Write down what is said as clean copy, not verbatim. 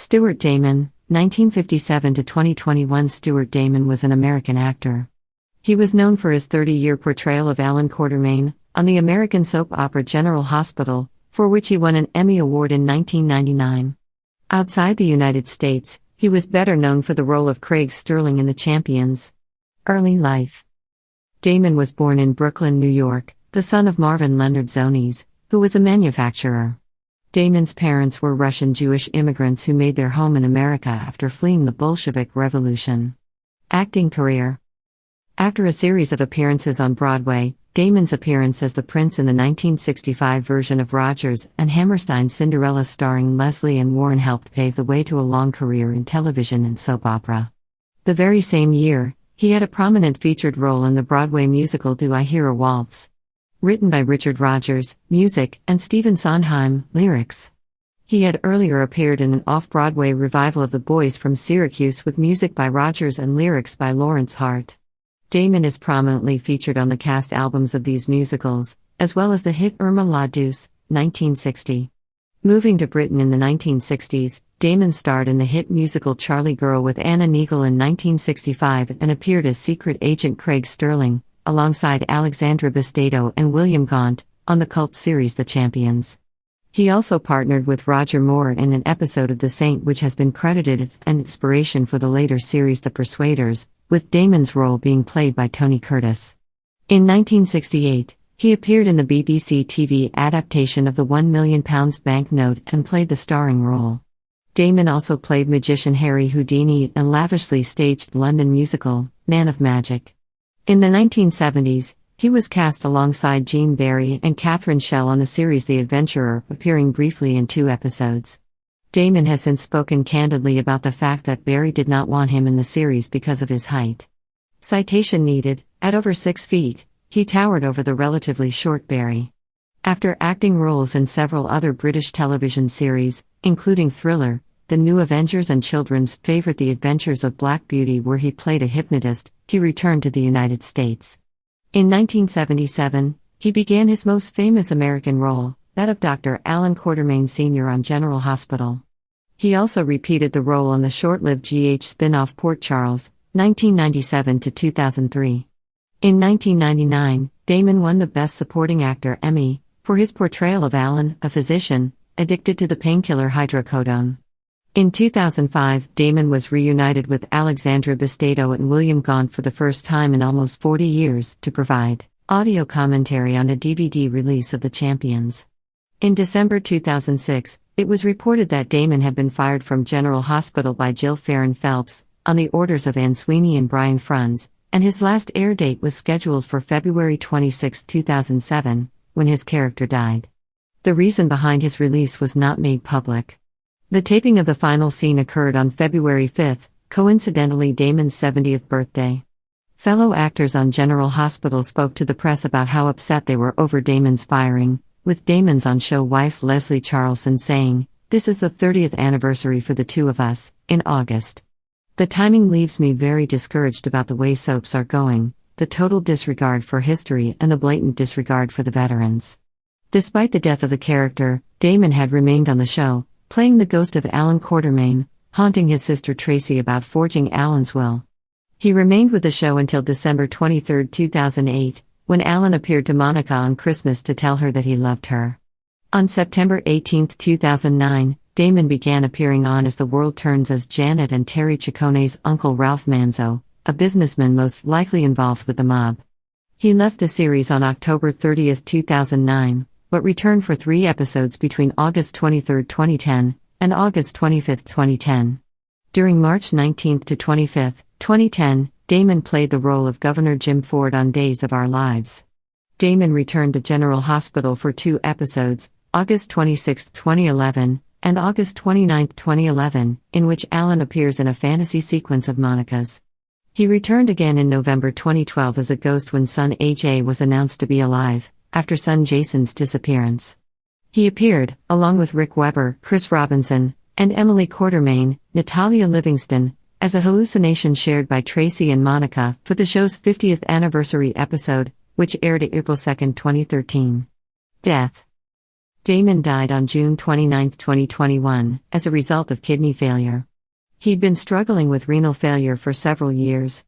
Stuart Damon, 1957 to 2021. Stuart Damon was an American actor. He was known for his 30-year portrayal of Alan Quartermaine on the American soap opera General Hospital, for which he won an Emmy Award in 1999. Outside the United States, he was better known for the role of Craig Stirling in The Champions. Early life. Damon was born in Brooklyn, New York, the son of Marvin Leonard Zones, who was a manufacturer. Damon's parents were Russian Jewish immigrants who made their home in America after fleeing the Bolshevik Revolution. Acting career. After a series of appearances on Broadway, Damon's appearance as the prince in the 1965 version of Rodgers and Hammerstein's Cinderella starring Leslie and Warren helped pave the way to a long career in television and soap opera. The very same year, he had a prominent featured role in the Broadway musical Do I Hear a Waltz? Written by Richard Rodgers, music, and Stephen Sondheim, lyrics. He had earlier appeared in an off-Broadway revival of The Boys from Syracuse with music by Rodgers and lyrics by Lawrence Hart. Damon is prominently featured on the cast albums of these musicals, as well as the hit Irma La Douce, 1960. Moving to Britain in the 1960s, Damon starred in the hit musical Charlie Girl with Anna Neagle in 1965 and appeared as secret agent Craig Stirling, alongside Alexandra Bastedo and William Gaunt, on the cult series The Champions. He also partnered with Roger Moore in an episode of The Saint, which has been credited as an inspiration for the later series The Persuaders, with Damon's role being played by Tony Curtis. In 1968, he appeared in the BBC TV adaptation of the £1 million banknote and played the starring role. Damon also played magician Harry Houdini in lavishly staged London musical, Man of Magic. In the 1970s, he was cast alongside Gene Barry and Catherine Schell on the series The Adventurer, appearing briefly in 2 episodes. Damon has since spoken candidly about the fact that Barry did not want him in the series because of his height. Citation needed: at over 6 feet, he towered over the relatively short Barry. After acting roles in several other British television series, including Thriller, The New Avengers and children's favorite The Adventures of Black Beauty, where he played a hypnotist, he returned to the United States. In 1977, he began his most famous American role, that of Dr. Alan Quartermaine Sr. on General Hospital. He also repeated the role on the short-lived GH spin-off Port Charles, 1997 to 2003. In 1999, Damon won the Best Supporting Actor Emmy for his portrayal of Alan, a physician, addicted to the painkiller hydrocodone. In 2005, Damon was reunited with Alexandra Bastedo and William Gaunt for the first time in almost 40 years to provide audio commentary on a DVD release of The Champions. In December 2006, it was reported that Damon had been fired from General Hospital by Jill Farron Phelps, on the orders of Anne Sweeney and Brian Frunz, and his last air date was scheduled for February 26, 2007, when his character died. The reason behind his release was not made public. The taping of the final scene occurred on February 5, coincidentally Damon's 70th birthday. Fellow actors on General Hospital spoke to the press about how upset they were over Damon's firing, with Damon's on-show wife Leslie Charleson saying, "This is the 30th anniversary for the two of us, in August. The timing leaves me very discouraged about the way soaps are going, the total disregard for history and the blatant disregard for the veterans." Despite the death of the character, Damon had remained on the show, playing the ghost of Alan Quartermaine, haunting his sister Tracy about forging Alan's will. He remained with the show until December 23, 2008, when Alan appeared to Monica on Christmas to tell her that he loved her. On September 18, 2009, Damon began appearing on As the World Turns as Janet and Terry Ciccone's uncle Ralph Manzo, a businessman most likely involved with the mob. He left the series on October 30, 2009, but returned for 3 episodes between August 23, 2010, and August 25, 2010. During March 19 to 25, 2010, Damon played the role of Governor Jim Ford on Days of Our Lives. Damon returned to General Hospital for 2 episodes, August 26, 2011, and August 29, 2011, in which Alan appears in a fantasy sequence of Monica's. He returned again in November 2012 as a ghost when son AJ was announced to be alive, after son Jason's disappearance. He appeared, along with Rick Weber, Chris Robinson, and Emily Quartermaine, Natalia Livingston, as a hallucination shared by Tracy and Monica for the show's 50th anniversary episode, which aired April 2, 2013. Death. Damon died on June 29, 2021, as a result of kidney failure. He'd been struggling with renal failure for several years,